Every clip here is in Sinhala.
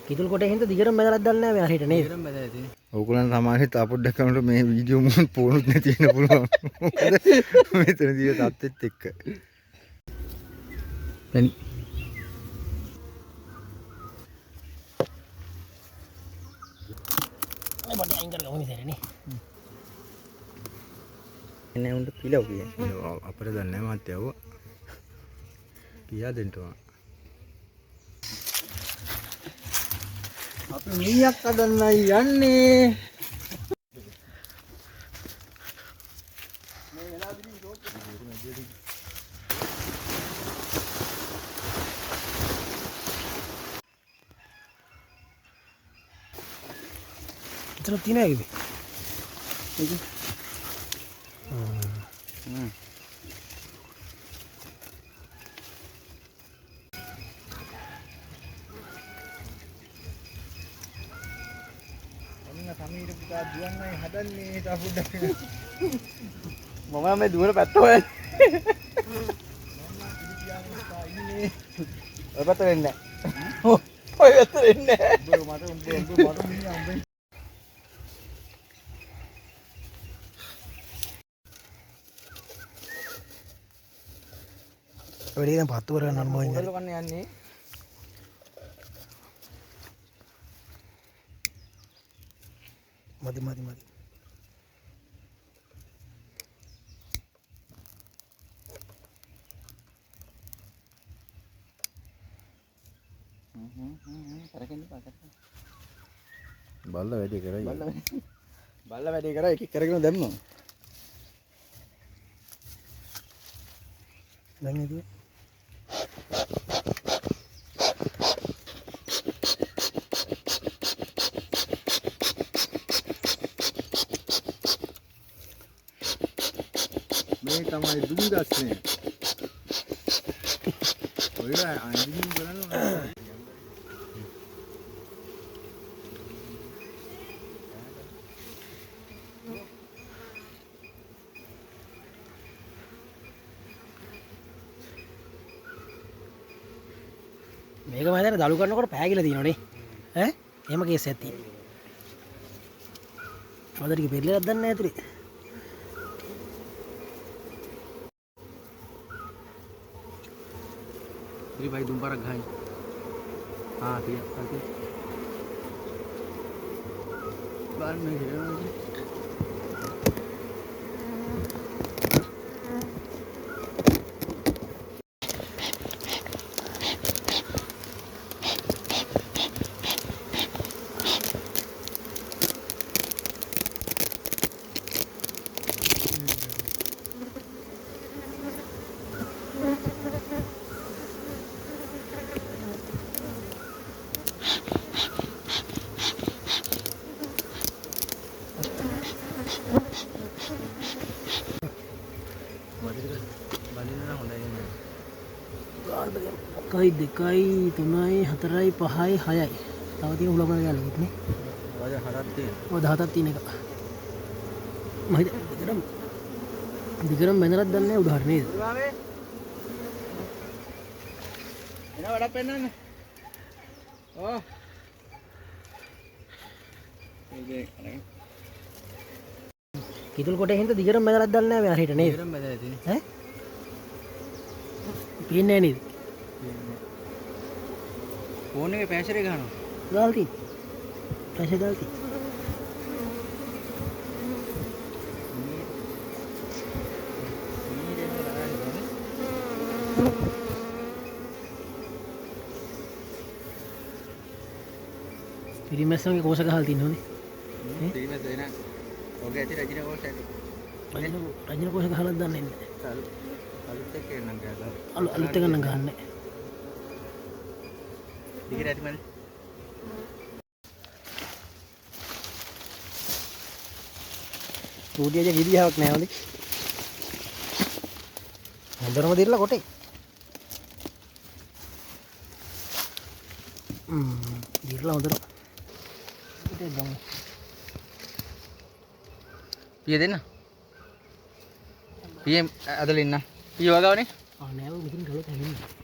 කිතුල් කොටේ හින්දා දිගටම බැලලා දැල්ලා නැහැ මෙයා හිට නේද? දිගටම බැලලා තියෙන්නේ. ඕගොල්ලන් සමාජයේ තා පොඩ්ඩක් කරනකොට මේ වීඩියෝ මොකක් පොනුත් නැති වෙන්න පුළුවන්. මෙතනදී තාත්තෙත් එක්ක. පැණි. මේ බඩේ අයින් කරගමු මිසරනේ. එන්නේ උන්ට පිලව් කියන්නේ. අපිට දන්නේ නැහැ මාත්‍යව. කියා දෙන්න ඕන. අපි මීයක් හදන්නයි යන්නේ. එතන තියෙනවා ඒකද? සමීර පුතා දුවන්නයි හදන්නේ තා පොඩ්ඩක්. මම මේ දුවන පැත්ත හොයන්නේ. ඔය පැත්ත වෙන්නේ නැහැ. ඔය පැත්ත වෙන්නේ නැහැ. මට මිනිහා උඹේ වැඩි දැන් පත්තු කරගන්න ඕන මොයින් මොකද කන්නේ යන්නේ? මදි මදි මදි. කරගෙන පාකට. බල්ල වැඩි කරයි. බල්ල වැඩි කරා එක කරගෙන දැම්මා. දැන් ඉතින් මේ තමයි දුම්ගස්නේ. ඔය අඳින්න බලන්න. මේක මම හිතන්නේ දලු කරනකොට පෑගිලා තියෙනවනේ. ඈ? එහෙම කේස් එකක් තියෙනවා. මදරික පෙරලයක් දන්නේ නැහැ ඇතුලේ. ඉතින් भाई දුම් පාරක් ගහන්න. තිය. බලන්න මේ කයි 2යි 3යි 4යි 5යි 6යි. තව තියෙන උලගල ගාලෙත් නේ. වද හරක් තියෙනවා. ඔය 17ක් තියෙන එක. මම දිගටම බැඳලත් දන්නේ නැහැ උඩහට නේද? දුවාමේ. එන වැඩක් පෙන්නන්න. ඕ. කිතුල් කොටේ හින්දා දිගටම බැඳලත් දන්නේ නැහැ මෙයා හිට නේද? දිගටම බැලලා තියෙන්නේ. ඈ? පේන්නේ නැහැ නේද? ෆෝන් එකේ ප්‍රෙෂර් එක ගන්නවා. දාලා තියෙන්නේ. ප්‍රෙෂර් දාලා තියෙන්නේ. පිරිමැස්සන්ගේ කෝෂ ගහලා තියෙනවනේ. පිරිමැස්ස එන. ඔගේ ඇති රජින කෝෂ ඇති. රජින කෝෂ ගහලා දන්නේ නැහැ. අලුත් එක එන්නම් කියලා. අලුත් එක නම් ගහන්නේ. දිගට ඇති මල්ලි. ටූඩියගේ ගිරියාවක් නැහැ හොඳේ. හොඳටම දිරලා කොටේ. දිරලා හොඳට. කොටේ ගමු. පිය දෙන්න. පිය ඇදලා ඉන්න. පිය වගවනේ. නෑ මෙතන ගලක් හැලෙන්නේ.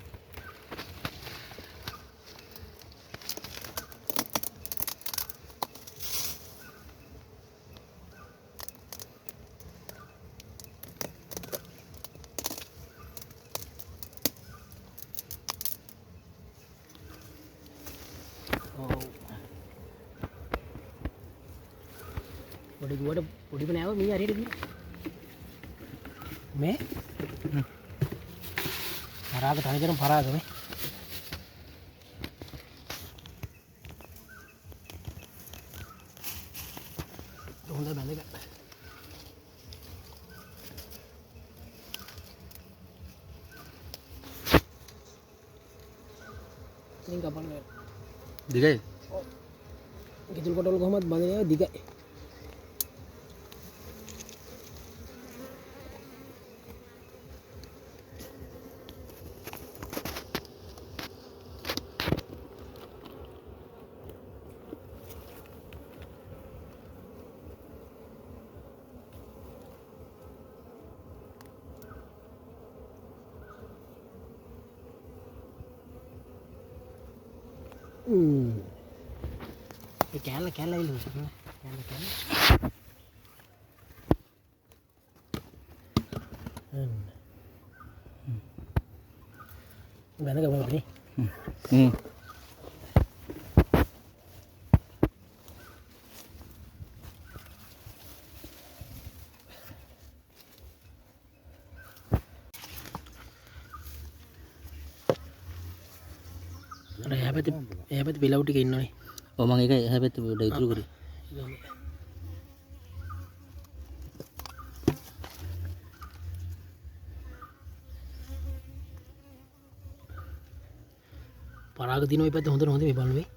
පොඩි ගුවට පොඩිම නෑව මේ හරියට ගියා. මේ පරාග තනිකරම පරාග මේ. හොඳ බැලගන්න. ඉතින් කපන්න බෑ. දිගයි. කිතුල් කොටවල කොහොමද බඳින්නේ දිගයි. ඒ කැල්ල ඉල්ලුවා කැල්ල බැලගමු අපි එහපැති පිලව් ටික ඉන්නවනේ. ඔව් මම ඒක එහා පැත්තේ උඩ ඉතුරු කරේ. පරාග තියෙන ওই පැත්ත හොඳ මේ බලන්න මේ.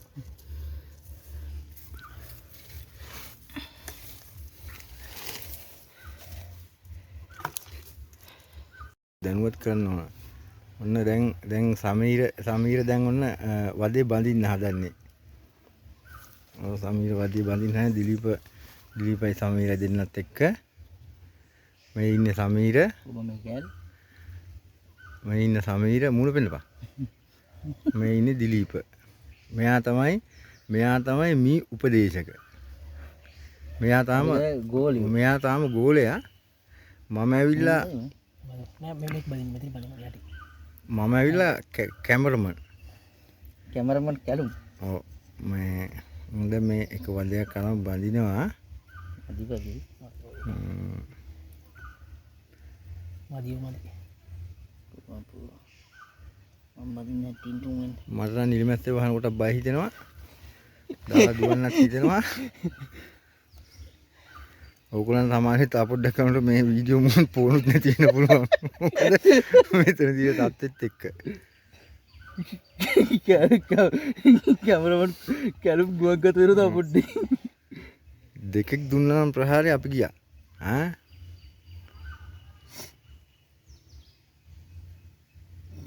දැනුවත් කරනවා. ඔන්න දැන් සමීර දැන් ඔන්න වදේ බඳින්න හදන්නේ. ඔව් සමීර වදේ බඳින්න හදන දිලීපයි සමීර දෙන්නත් එක්ක මේ ඉන්නේ සමීර. ඔබ මේ කෑලි. මේ ඉන්න සමීර මූණ පෙන්නපන්. මේ ඉන්නේ දිලීප. මෙයා තමයි මේ උපදේශක. මෙයා තාම ගෝලයා. මම ඇවිල්ලා නෑ මෙලෙක් බලින් මෙතන බලන්න යටි. මම ඇවිල්ලා කැමරමන් කැලුම්. ඔව් මේ හොඳ මේ එක වදයක් කරන් බඳිනවා. අදිපදි. මදියෝ මම බඳින්න ටින්ටුම් වෙන. මට නම් නිලිමැස්සේ වහනකොට බය හිතෙනවා. දාලා දුවන්නත් හිතෙනවා. ඔයගොල්ලන් සමාජයේ තා පොඩ්ඩක් කරනකොට මේ වීඩියෝ මොන් පොනුත් නැති වෙන්න පුළුවන්. මෙතන දිය තත්ත්වෙත් එක්ක. කැමරමන් කැලුම් ගුවක් ගත වෙන තා පොඩ්ඩේ. දෙකෙක් දුන්නා නම් ප්‍රහාරය අපි ගියා. ආ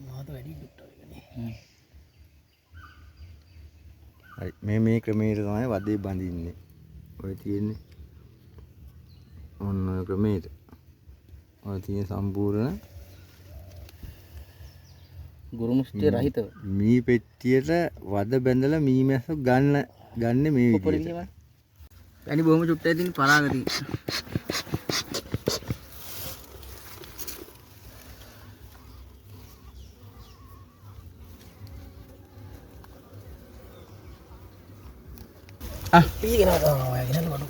මාත වැඩි ඩොක්ටර් එකනේ. හරි මේ ක්‍රමයට තමයි වදේ බඳින්නේ. ඔය තියෙන්නේ ඔන්න ඔය ක්‍රමයට. ඔය තියෙන සම්පූර්ණ ගුරුමුෂ්ටිය රහිතව. මී පෙට්ටියට වද බැඳලා මී මැස්ස ගන්න මේ විදිහට. يعني බොහොම චුට්ටයි තියෙන පරාග තියෙන. පීගෙනවා ඔයාගෙන වඩු.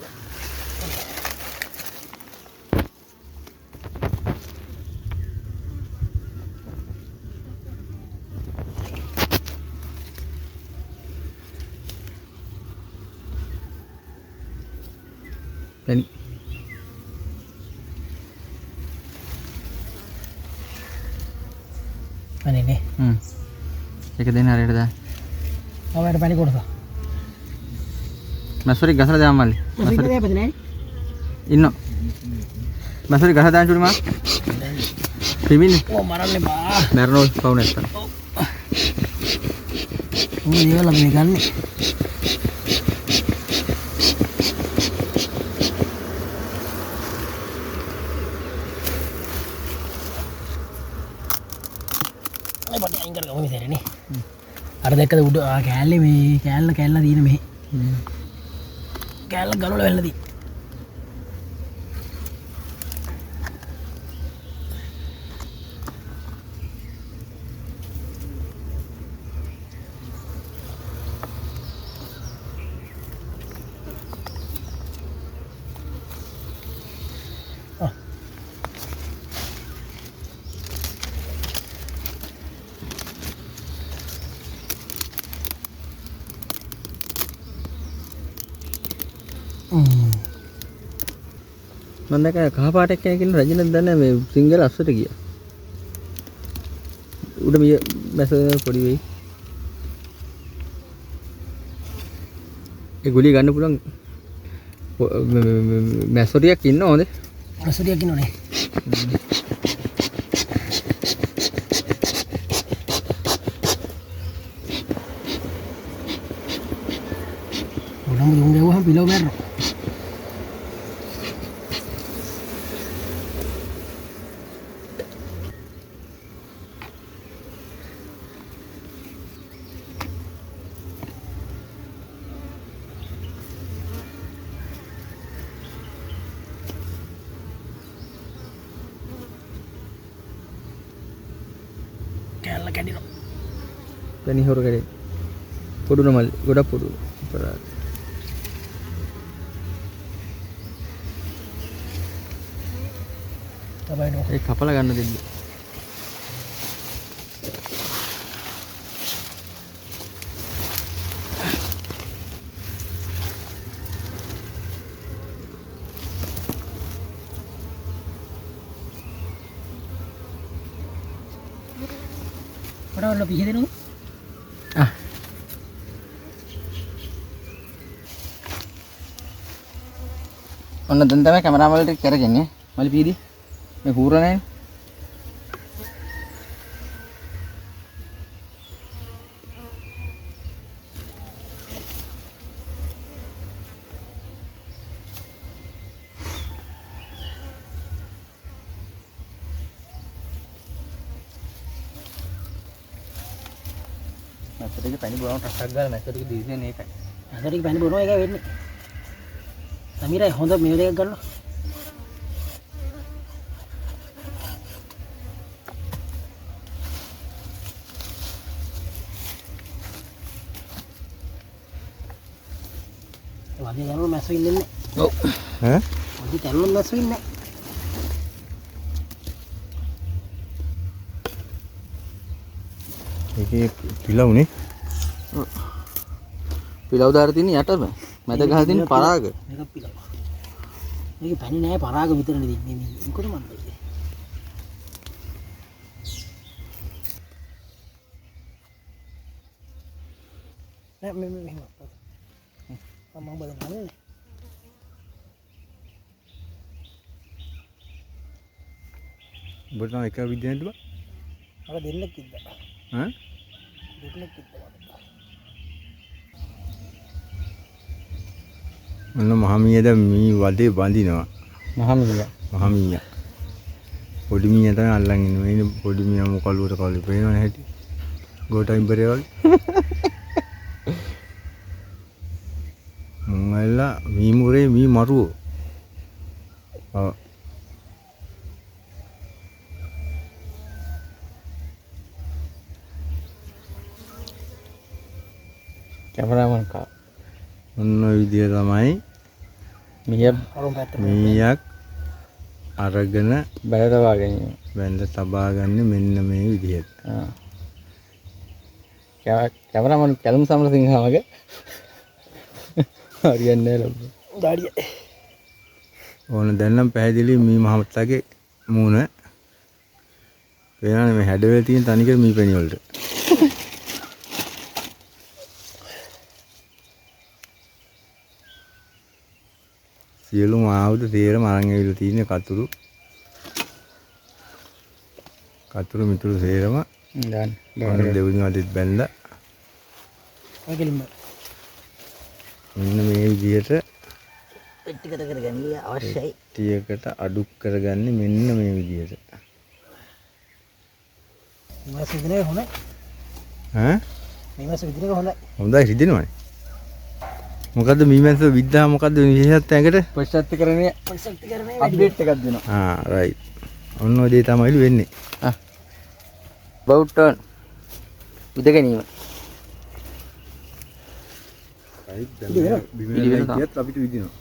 Tadi. Ani nih. ඒක දෙන්න හරියට දාන්න. අවයට පැණි කොටස. මැස්සොරි ගසලා දාන්න මල්ලි. මැස්සොරි දෙපද නෑනේ. ඉන්නෝ. මැස්සොරි ගසලා දාන්න චුටි මා. පිමින්නේ. ඕ මරන්න බා. මැරනෝ පවු නැත්තම්. උන් දේවල් අපි ගන්න. අර දැක්කද උඩ කෑල්ලේ මේ කෑල්ල තියෙන මෙහි කෑල්ල ගලවලා වෙල්ලා තියෙන. මම දැක්ක කහ පාටක් කෙනෙක් ඉන්න රජිනත් දන්නේ මේ සිංගල් අස්සට ගියා. උඩ මිය බැස පොඩි වෙයි. ඒ ගුලිය ගන්න පුළුවන් මැසොරියක් ඉන්න ඕනේ. මැසොරියක් ඉන්නෝනේ. උඩම දුම් ගවහම පිලව මැරෙනවා. කැල්ල කැඩිනවා. තනි හොර කඩේ. පොඩු නමල් ගොඩක් පොඩු. පරාද. තමයි නෝ. ඒ කපලා ගන්න දෙන්න. පඩවල පිහ දෙනවා. ඔන්න දැන් තමයි කැමරාව වලට කරගන්නේ. මලි පීදි. මේ හූර නැහැ. මැස්සරිගේ පැණි බොනවා ටක්ක් ගාලා මැස්සරිගේ දිවිසෙන්නේ ඒකයි. මැසොරික පැණි බොනවා එකයි වෙන්නේ. සමීරයි හොඳ මේ දෙකක් ගන්නවා. වගේ යනවා මැස්සෝ ඉන්නේ නැහැ. ඔව්. ඈ වගේ තැන්වල මැස්සෝ ඉන්නේ නැහැ. ඒකේ පිලවුනේ. පිලව් දාලා තියෙන යටම මැද ගහලා තියෙන පරාග. මේක පිලව. මේක පැණි නෑ පරාග විතරනේ දෙන්නේ මේ. මොකද මන් දෙන්නේ. නෑ මේ මෙහෙම. මම බලන්නේ. ඔබට නම් එක විදිහට බා. අර දෙන්නෙක් ඉද්දා. ඈ දෙන්නෙක් ඉද්දා. ඔන්න මහමීයද මේ වදේ බඳිනවා. මහමිල. මහමීයා. පොඩි මීයා තමයි අල්ලන් ඉන්නේ. මේ පොඩි මීයා මොකලුවට කවලු පේනවනේ හැටි. ගෝටයිම් බරේ වගේ. මල්ලා මී මුරේ මී මරුවෝ. ආ කැමරාමන් කා. ඔන්න ඔය විදිය තමයි මිය අරුම් පැත්තට. මීයක් අරගෙන බැලට වාගෙන. බැඳ තබා ගන්න මෙන්න මේ විදිහට. කැමරාමන් කැලුම් සමරසිංහ වගේ. හරියන්නේ නැහැ ලොකු. ඩාඩිය. ඕන දැන් නම් පැහැදිලි මේ මහත්තයාගේ මූණ. පේනවනේ මේ හැඩවල තියෙන තනිකර මී පැණි වලට. සියලුම ආයුධ තේරම අරන් ඇවිල්ලා තියෙන කතුරු මිතුරු තේරම දාන්න. ඔන්න දෙවුණු අදිත් බැලලා ඔයගෙලින්ම මෙන්න මේ විදිහට පෙට්ටිකට කරගන්නේ අවශ්‍යයි. ටියකට අඩු කරගන්නේ මෙන්න මේ විදිහට. මේක විදිහේ හොඳයි. ඈ මේක විදිහේ හොඳයි. හොඳයි හිතෙනවනේ. මොකද්ද මීමැස්ස විද්දා මොකද්ද විශේෂත්වය ඇඟට? ප්‍රතිශක්තිකරණයේ ප්‍රතිශක්තිකරණය අප්ඩේට් එකක් දෙනවා. රයිට්. ඔන්න ඔය දේ තමයිලු වෙන්නේ. about turn. ඉද ගැනීම. රයිට් පිළිවෙල. බිමෙන් ගියත් අපිට විදිනවා.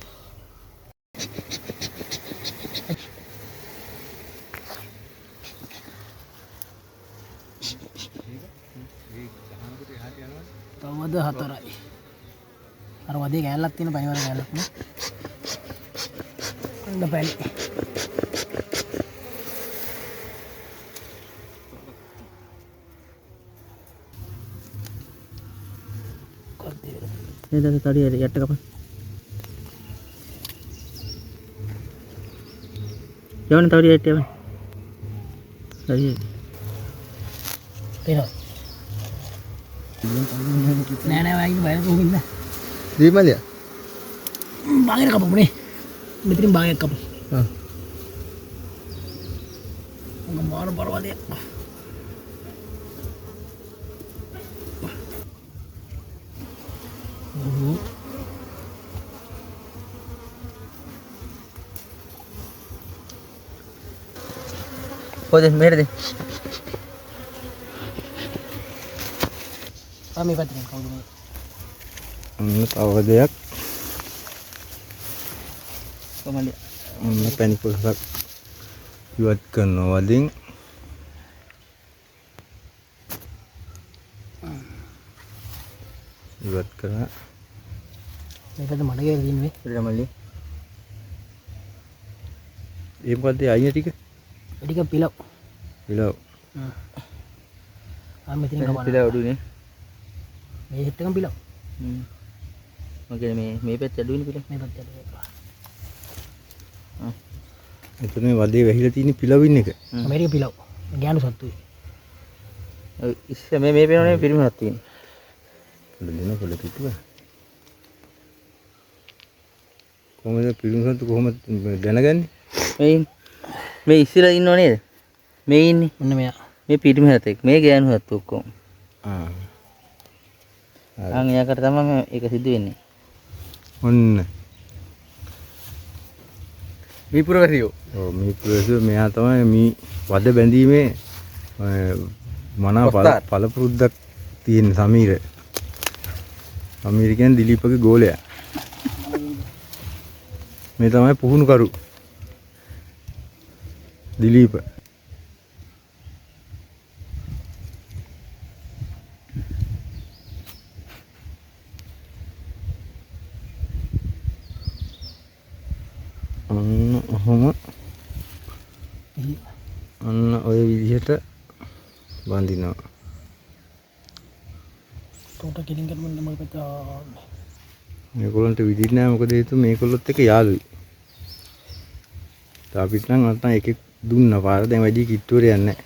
තවද 4යි. අර වදේ කෑල්ලක් තියෙන පයිවර කෑල්ලක් නේ. අන්න පැණි. නේද තඩිය යට කපන්. යවන්න තඩිය යට යවන්න. තඩිය. තේරෙනවද? නෑ නෑ වයින් බයර කොහොමින්ද? දීමලිය. භාගයක් කපමුනේ. මෙතනින් භාගයක් කපමු. ආ. මම මාන පරවදේ. කොහෙද මෙහෙරද? මේ පැත්තෙන් කවුද මේ? තව දෙයක්. කොහමද? පැණි කොටසක් ඉවත් කරනවා වලින් ඉවත් කරා. මේ පැත්ත මඩ ගෑලා තියෙන්නේ. පිළිමල්ලි. ඒ මොකද්ද අයින ටික? ටික පිලව්. පිලව්. මෙතනින් කපන්න. පිළ උඩුනේ. මේ හෙට් එකම පිලව්. මගේ මේ පැත්ත ඇදුවිනේ පිළ. මේ පැත්තට. එතන මේ වදේ වැහිලා තියෙන පිලවින් එක. මේක පිලව්. ගෑනු සත්තුයි. ඔය ඉස්ස මේ පේනෝනේ පිරිමහක් තියෙන්නේ. දෙන්න පොළ පිටුව. කොහොමද පිරිමසතු කොහොමද දැනගන්නේ? මේ ඉස්සෙලා ඉන්නව නේද? මේ ඉන්නේ. මෙන්න මෙයා. මේ පිරිමහත් එක්ක මේ ගෑනු හත් ඔක්කොම. ආ. අන් එයාකට තමයි ඒක සිද්ධ වෙන්නේ. ඔන්න. මේ පුරවැසියෝ. ඔව් මේ පුරවැසියෝ මෙයා තමයි මේ වද බැඳීමේ මනා පළපුරුද්දක් තියෙන සමීර. සමීර කියන්නේ දිලීපගේ ගෝලයා. මේ තමයි පුහුණු කරු. දිලීප. අන්න ඔය විදිහට බඳිනවා. තෝට කිලින් කරමුන්න මම පතා. මේගොල්ලන්ට විදිහට නෑ මොකද හේතුව මේගොල්ලොත් එක්ක යාළුයි. අපිට නම් අතන එකෙක් දුන්නා පාර දැන් වැඩි කිට්ටුවර යන්නේ නැහැ.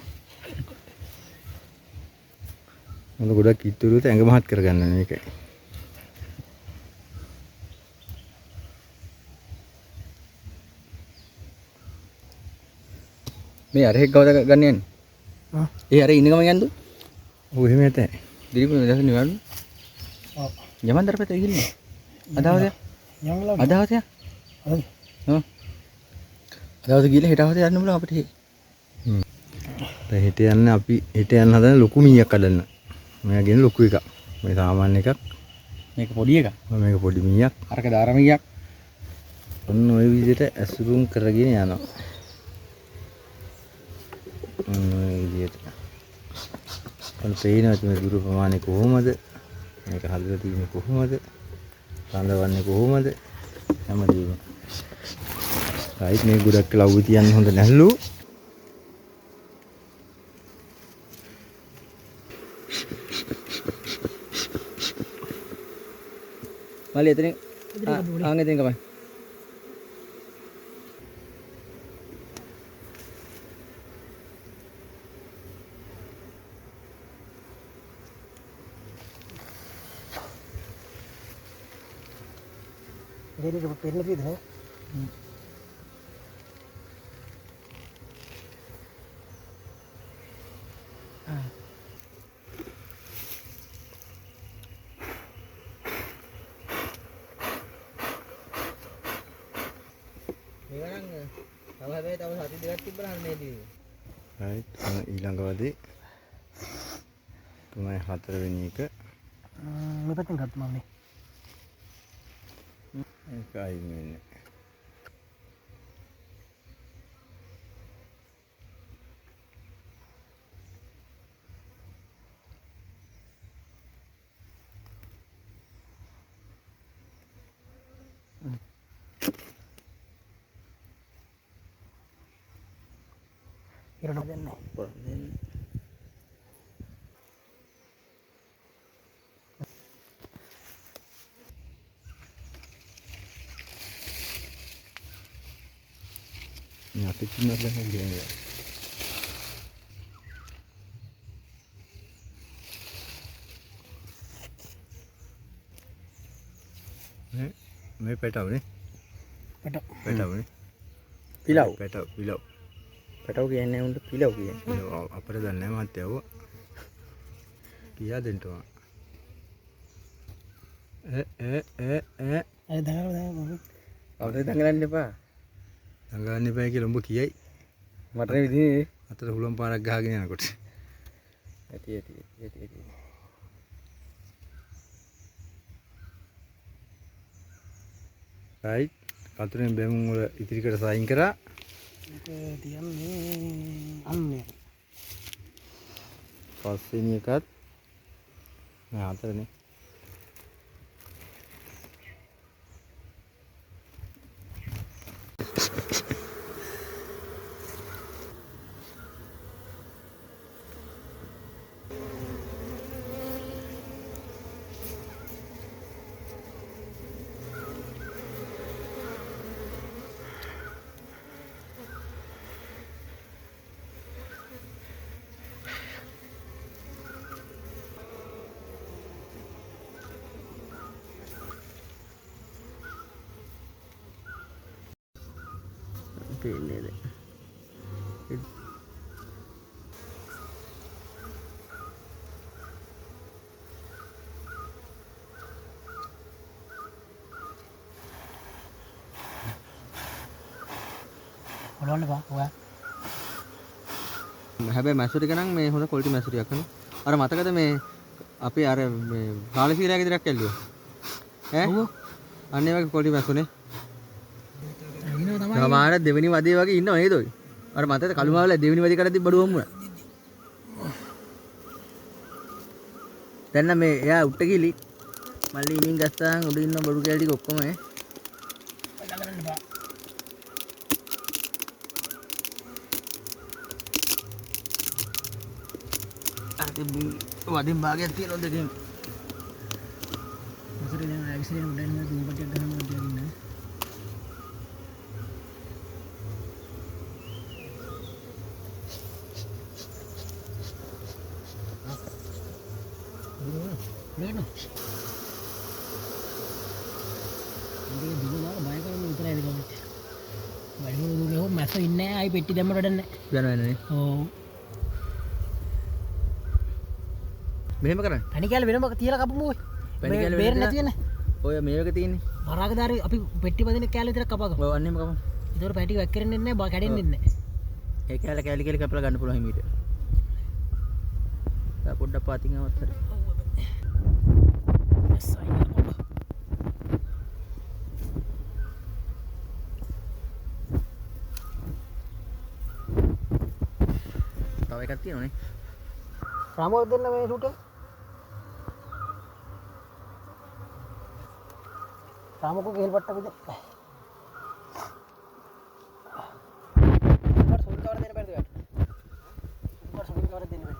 මොකද ගොඩක් කිට්ටුවරුත් ඇඟ මහත් කරගන්න මේකයි. මේ අර හෙක් ගවද ගන්න යන්නේ. ඒ අර ඉන්න ගමන් යන්දු. ඔව් එහෙම නැතේ. දිලිපු දැක නිවලු. ඔව්. යමන්දර පැත්තේ ගිහින්. අදහවද? යංගලා. අදහවද? හරි. අදහවද ගිහලා හෙටවද යන්න බුණා අපිට. දැන් හෙට යන්න අපි හෙට යන්න හදන ලොකු මීයක් කඩන්න. මෙයා ගෙන ලොකු එකක්. මේ සාමාන්‍ය එකක්. මේක පොඩි එකක්. මේක පොඩි මීයක්. අරක ධාරමියක්. ඔන්න ඔය විදිහට ඇසුරුම් කරගෙන යනවා. ඔය විදිහට. ඔන්න පේනවා මේ දුර ප්‍රමාණය කොහොමද? මේක හදලා තියෙන්නේ කොහොමද? රඳවන්නේ කොහොමද? හැමදේම. රයිට් මේ ගොඩක් ලව්ව තියන්න හොඳ නැල්ලු. මල්ලි එතනින් ආන් එතනින් කපයි. මේක පෙරලා තියෙද නේ? රයිට් ඊළඟ වදේ 3-4 වෙනි එක මේ පැත්තෙන් ගත්තා මම මේ. ඒකයි මෙන්නේ. ඉරණ දෙන්නේ. මේ අපි කින්නත් නැහැ කියන්නේ. මේ පැටවනේ. පැටවනේ. පිලව්. පිලව්. පැටව කියන්නේ උන්ට පිලව් කියන්නේ. අපිට දන්නේ නැහැ මහත්තයෝ. කියා දෙන්න ඕන. අය දඟලන අවුරුද්ද දඟලන්න එපා. දඟලන්න එපා කියලා උඹ කියයි. මට නේ විදිහේ අතට හුලම් පාරක් ගහගෙන යනකොට. ඇති. රයිට්. කතුරෙන් බැමුම් වල ඉතිරිකට සයින් කරා. ඒක තියන්නේ අන්නේ. පස්වෙනි එකත් නෑ හතරනේ. පේන්නේ නැහැ. ඔලවන්න බා ඔයා. හැබැයි මැසුරික නම් මේ හොඳ ක්වොලිටි මැසුරියක් නේ. අර මතකද මේ අපේ අර මේ කාලසීලාගේ දරක් ඇල්ලුවා. ඈ? ඔව්. අන්න ඒ වගේ ක්වොලිටි මැසුනේ. අයිනෝ තමයි. සමහර දෙවෙනි වදේ වගේ ඉන්නව නේද ඔය? අර මතකද කළුමාවල දෙවෙනි වදේ කරද්දි බඩු හම්බුණා. දැන් නම් මේ එයා උට්ට කිලි මල්ලි ඉමින් ගස්තාන් උඩ ඉන්න බඩු කැලි ටික ඔක්කොම දඟලන්න බා. වදින් භාගයක් තියෙනවා දෙකෙන්. මොකද දැන් ඇවිසිරෙන උඩින් දුම්පටයක් ගහනවා කියන්නේ. නේද? ඉතින් දුවනවා බය කරන්නේ විතරයි දෙකම. වැඩිම දුන්නේ හො මැස්ස ඉන්නේ නැහැ. ආයි පෙට්ටි දැම්මට වැඩක් නැහැ. වෙනවනේ. ඔව්. මෙහෙම කරන්න. පැණි කෑල්ල වෙනම තියලා කපමු ඔය. පැණි කෑල්ල බේර වෙනම නැති වෙන. ඔය මේක තියෙන්නේ. වරාගදාරි අපි පෙට්ටි බදින කෑල්ල විතරක් කපගමු. ඔය අන්නේම කපමු. ඒතකොට පැටි වැක්කෙන්නේ නැහැ, බා කැඩෙන්නේ නැහැ. ඒ කැලි කැපලා ගන්න පුළුවන් හිමීට. දැන් පොඩ්ඩක් පාතින් ආවත් හරි. තව එකක් තියෙනවනේ. රාමෝත් දෙන්න මේ ෂූට් එක. රාමෝක ගෙල් පට්ට විද. උඹට සුන් කවර දෙන්න බැරිද? උඹට සුන් කවර දෙන්න බැරි.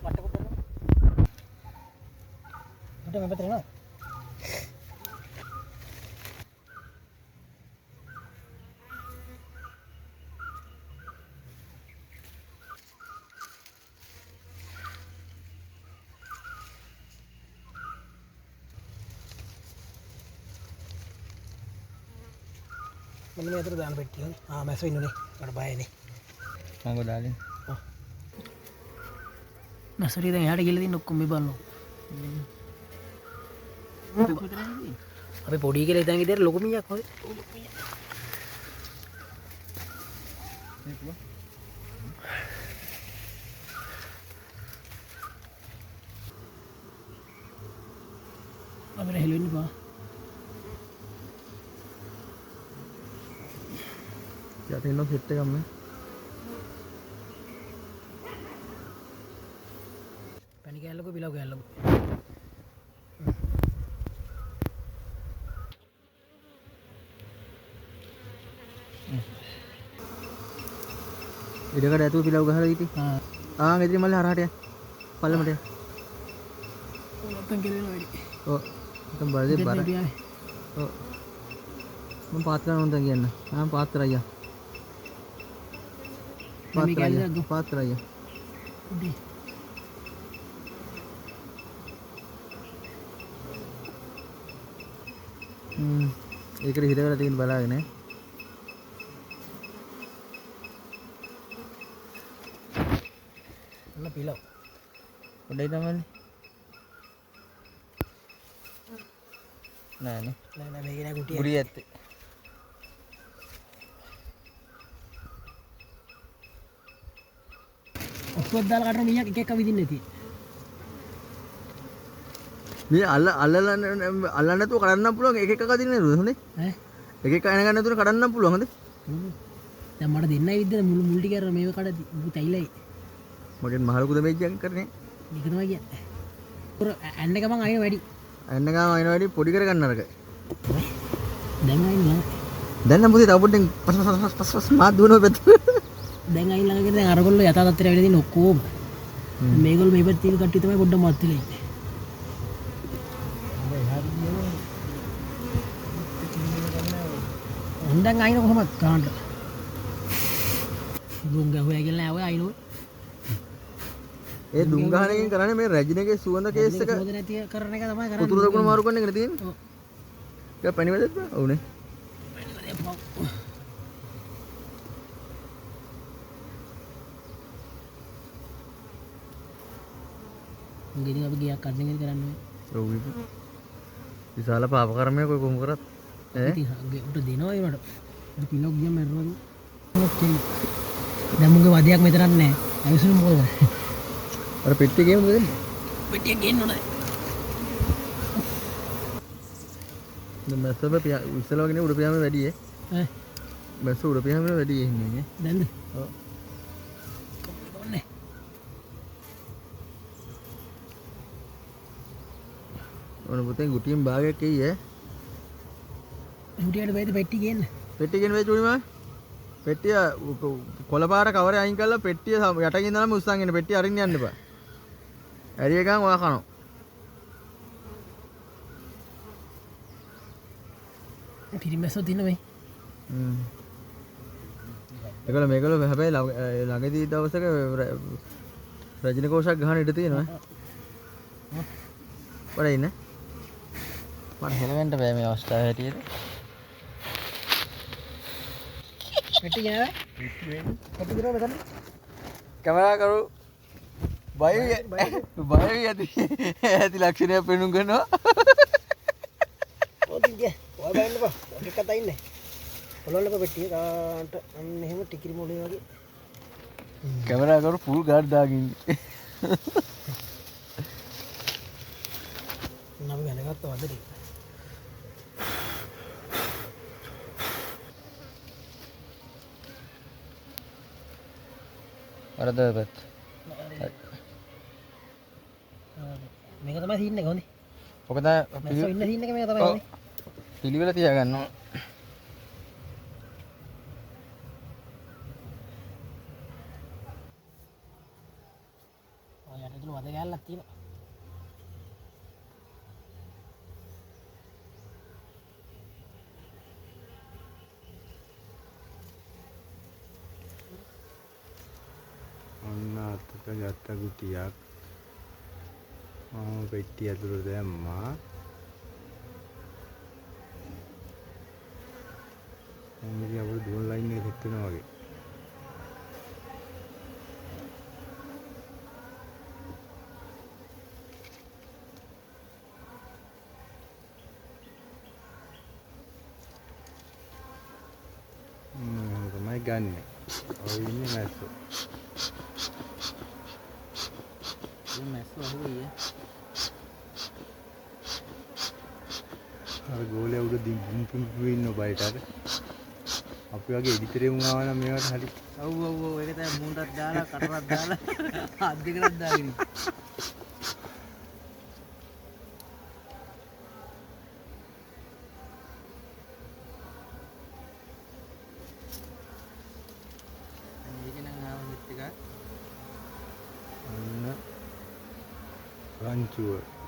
පට්ටකුත් දෙන්න. උඹට මේ පැත්තේ නේද? මෙන්න මේ අතර දාන පෙට්ටිය. මැස්සෝ ඉන්නනේ. මට බයනේ. මම දාලින්. මැස්සෝ දැන් එහාට ගිහලා තින්න ඔක්කොම මේ බලන්න. අපි පොඩි කියලා හිතන් ඉතින් ලොකු මීයක් හොය. අපේ හෙලෙන්න බා. යට එනවා සෙට් එකක් මේ. පැණි කෑල්ලකෝ පිලව් කෑල්ලකෝ. ඉඩකට ඇතුව පිලව් ගහලා ඉති. ගෙදර මල්ලේ හරහට යන්න. පල්ලමට යන්න. නැත්තම් කෙරෙනවා වැඩි. ඔව්. නැත්තම් බලදේ බර. ඔව්. මම පාත් කරන්න ඕනද කියන්න. පාත් කරා අයියා. පාත් කරා අයියා. ඒකට හිර වෙලා තියෙන බලාගෙන අන්න පිලව්. පොඩ්ඩයි තමයි. නෑනේ. නෑ මේක නෑ කුටිය. ගුරිය ඇත්තේ. ඔක්කොත් දාලා කටන මීයක් එක එක විදින්න නැති. මේ අල්ලන්න නැතුව කඩන්න පුළුවන් එක එක කදින්න නේද හොඳේ? ඈ එක එක අයන ගන්න නැතුව කඩන්න පුළුවන් හොඳේ? දැන් මට දෙන්නයි විදිහට මුල් ටික අර මේව කඩදි උඹ තැයිලයි. මොකෙන් මහලුකුද මේජ්ජක් කරන්නේ? මේක තමයි කියන්නේ. පුර ඇන්න ගමන් අයින වැඩි. ඇන්න ගාම අයන වැඩි පොඩි කරගන්න අරක. දැන් අයින ළඟ. දැන් නම් පුතේ තව පොඩ්ඩෙන් පස් මාත් දුවනවා පැත්ත. දැන් අයින ළඟ දැන් අරගොල්ලෝ යථා තත්ත්වයට වෙලා තියෙන ඔක්කොම. මේගොල්ලෝ මේ පැත්තේ කට්ටිය තමයි පොඩ්ඩක් මත් වෙලා ඉන්නේ. හොඳන් අයින කොහමද ගන්නට? දුම් ගහුවා කියලා නෑ ඔය අයිනෝ. ඒ දුම් ගහන එකෙන් කරන්නේ මේ රැජිනගේ සුවඳ කේස් එක හොඳ නැති කරන එක තමයි කරන්නේ. උතුරු දකුණු මාරු කරන එකනේ තියෙන්නේ. ඔව්. ඒක පැණි වැදෙද්ද? ඔව්නේ. ගෙඩි අපි ගියක් අදින්න කරන්නේ. ඔව් ඒක. විශාල පාප කර්මයක් ඔය කොහොම කරත් ඈ ඉතින් උට දෙනවා ඒකට. අපි පිලොක් ගියම මැරෙනවා. ඕකේ. දැන් මුගේ වදයක් මෙතනක් නෑ. අවිසුණු මොකද කරන්නේ? අර පෙට්ටිය ගේමුද දෙන්නේ? පෙට්ටිය ගේන්න ඕනේ. දැන් මැස්සව ඉස්සලා වගේ නේ උඩ පියාම වැඩි ඈ මැස්ස උඩ පියාම වැඩි එන්නේ. දැන්ද? ඔව්. කොහොමද? ඕන පුතෙන් ගුටියෙන් භාගයක් එයි ඈ. උඩියට බයිද පෙට්ටි ගේන්න. පෙට්ටිය ගෙන වෙයි චුණි මම. පෙට්ටිය කොළපාර කවරේ අයින් කරලා පෙට්ටිය යටින් ඉඳලාම උස්සන් එන්න පෙට්ටිය අරින්න යන්න එපා. ඇරිය ගමන් ඔයා කනවා. පිරිමැස්සෝ දින වෙයි. මේගොල්ලෝ හැබැයි ළඟදී දවසක රජින කෝෂයක් ගහන ඉඩ තියෙනවා. පොඩ්ඩයි ඉන්න. මට හෙලවෙන්න බෑ මේ අවස්ථාව හැටියට. පෙට්ටි ගේනවා. පෙට්ටි ගිරව මෙතන. කැමරා කරු බය ඇති ලක්ෂණයක් පෙන්නුම් කරනවා. ඔතින් ගියා. ඔය බලන්න බා. ඔක කතා ඉන්නේ. පොළොල්ලක පෙට්ටිය කාට අන්න එහෙම ටිකිරි මොලේ වගේ. කැමරා කරු ෆුල් ගාඩ් දාගෙන ඉන්නේ. නම ගණගත්තා වද ටික. වරදපත්. මේක තමයි සීන් එක හොඳේ. ඔක තමයි මැස්සෝ ඉන්න සීන් එක මේක තමයි හොඳේ. පිළිවෙල තියාගන්න ඕන. ඔය යටතුළු වද ගැල්ලක් තියෙනවා. ඔන්න අතට ගත්ත ගුටියක් මම පෙට්ටිය ඇතුළට දැම්මා. මොන්නේ අපේ දුවන් ලයින් එක සෙට් වෙනවා වගේ. තමයි ගන්නෙ. ඔය ඉන්නේ මැස්සෝ. මේ මැස්සෝ අහුවේ. අර ගෝලයා උඩ දින් ඉන්න බයිට අර අපි වගේ එඩිටරේ වුණා නම් මේවට හරි. ඔව් ඒක තමයි මූණටත් දාලා කටටත් දාලා අත් දෙකටත් දාගෙන. මේක නම් ආවම mature.